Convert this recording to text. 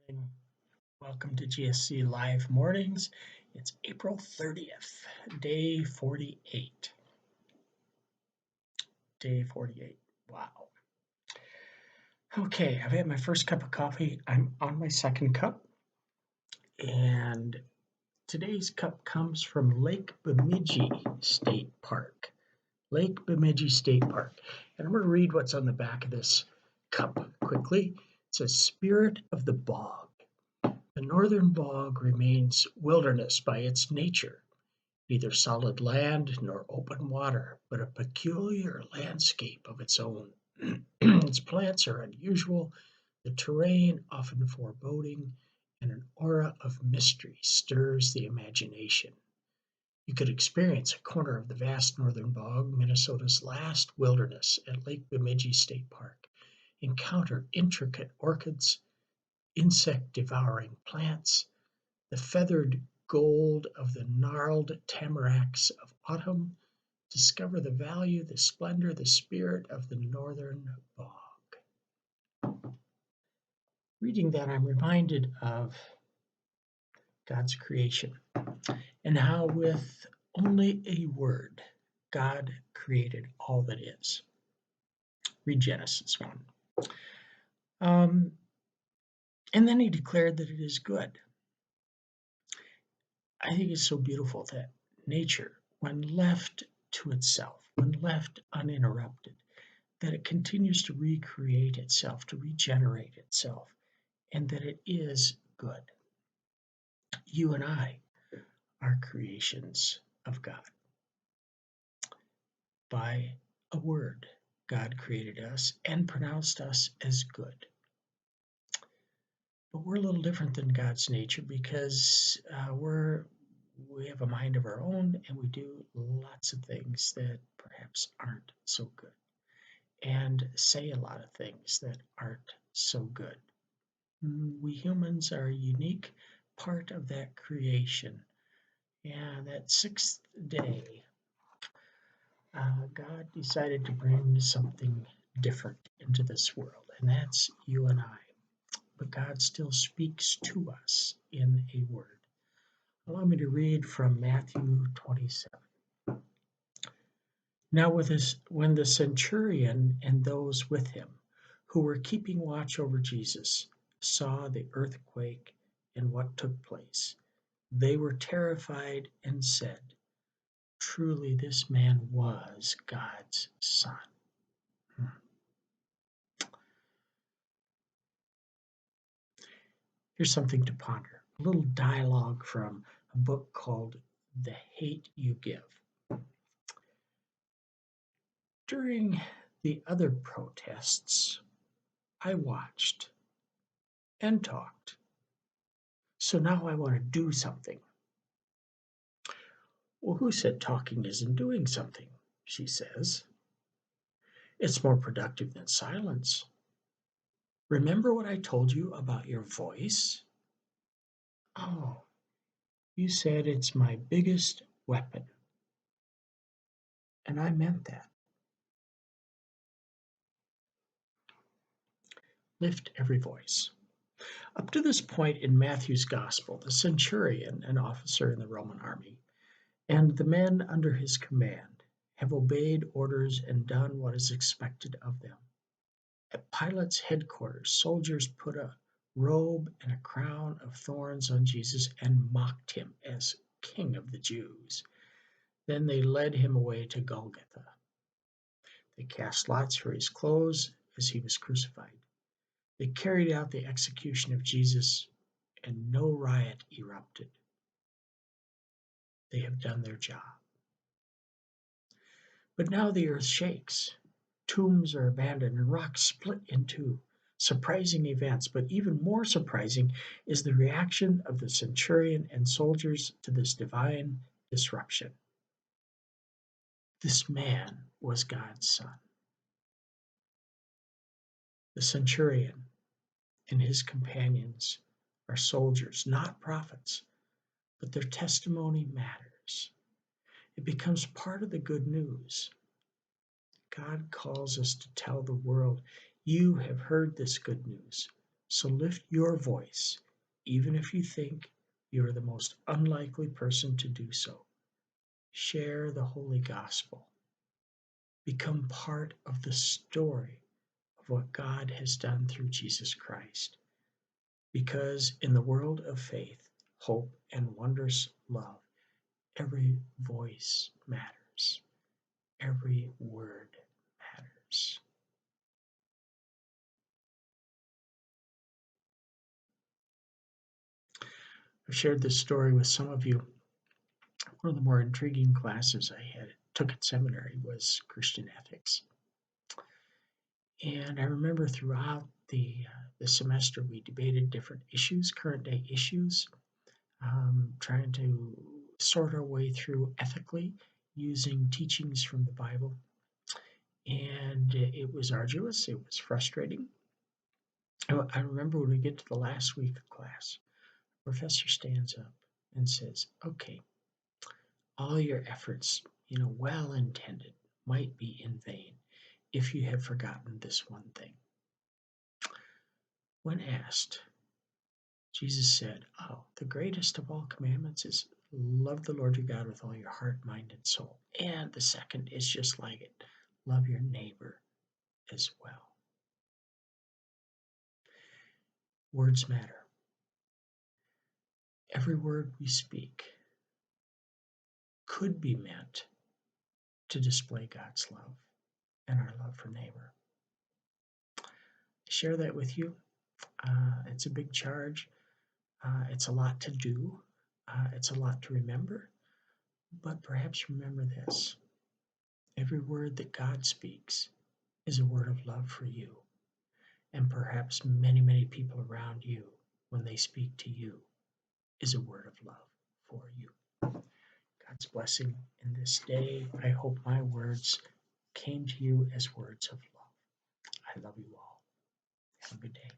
Morning. Welcome to GSC Live Mornings. It's April 30th, day 48. Day 48. Wow. Okay, I've had my first cup of coffee. I'm on my second cup, and today's cup comes from Lake Bemidji State Park. Lake Bemidji State Park. And I'm going to read what's on the back of this cup quickly. It says, Spirit of the Bog. The northern bog remains wilderness by its nature, neither solid land nor open water, but a peculiar landscape of its own. Its plants are unusual, the terrain often foreboding, and an aura of mystery stirs the imagination. You could experience a corner of the vast northern bog, Minnesota's last wilderness, at Lake Bemidji State Park, encounter intricate orchids, insect-devouring plants, the feathered gold of the gnarled tamaracks of autumn, discover the value, the splendor, the spirit of the northern bog. Reading that, I'm reminded of God's creation and how, with only a word, God created all that is. Read Genesis 1. And then he declared that it is good. I think it's so beautiful that nature, when left to itself, when left uninterrupted, that it continues to recreate itself, to regenerate itself, and that it is good. You and I are creations of God. By a word, God created us and pronounced us as good. But we're a little different than God's nature because we have a mind of our own and we do lots of things that perhaps aren't so good and say a lot of things that aren't so good. We humans are a unique part of that creation. And that sixth day, God decided to bring something different into this world, and that's you and I. But God still speaks to us in a word. Allow me to read from Matthew 27. Now, when the centurion and those with him who were keeping watch over Jesus saw the earthquake and what took place, they were terrified and said, Truly, this man was God's Son. Here's something to ponder. A little dialogue from a book called The Hate You Give. During the other protests, I watched and talked. So now I want to do something. Well, who said talking isn't doing something? She says. It's more productive than silence. Remember what I told you about your voice? Oh, you said it's my biggest weapon. And I meant that. Lift every voice. Up to this point in Matthew's Gospel, the centurion, an officer in the Roman army, and the men under his command have obeyed orders and done what is expected of them. At Pilate's headquarters, soldiers put a robe and a crown of thorns on Jesus and mocked him as King of the Jews. Then they led him away to Golgotha. They cast lots for his clothes as he was crucified. They carried out the execution of Jesus, and no riot erupted. They have done their job. But now the earth shakes. Tombs are abandoned and rocks split in two. Surprising events, but even more surprising is the reaction of the centurion and soldiers to this divine disruption. This man was God's Son. The centurion and his companions are soldiers, not prophets, but their testimony matters. It becomes part of the good news. God calls us to tell the world, you have heard this good news, So lift your voice, even if you think you are the most unlikely person to do so. Share the Holy Gospel. Become part of the story of what God has done through Jesus Christ. Because in the world of faith, hope, and wondrous love, every voice matters. Every word matters. I've shared this story with some of you. One of the more intriguing classes I took at seminary was Christian ethics. And I remember throughout the semester we debated different issues, current day issues, trying to sort our way through ethically using teachings from the Bible. And it was arduous, it was frustrating. I remember when we get to the last week of class, the professor stands up and says, okay, all your efforts, well intended, might be in vain if you have forgotten this one thing. When asked, Jesus said, oh, the greatest of all commandments is love the Lord your God with all your heart, mind, and soul. And the second is just like it, love your neighbor as well. Words matter. Every word we speak could be meant to display God's love and our love for neighbor. Share that with you. It's a big charge. It's a lot to do. It's a lot to remember. But perhaps remember this. Every word that God speaks is a word of love for you. And perhaps many, many people around you, when they speak to you, is a word of love for you. God's blessing in this day. I hope my words came to you as words of love. I love you all. Have a good day.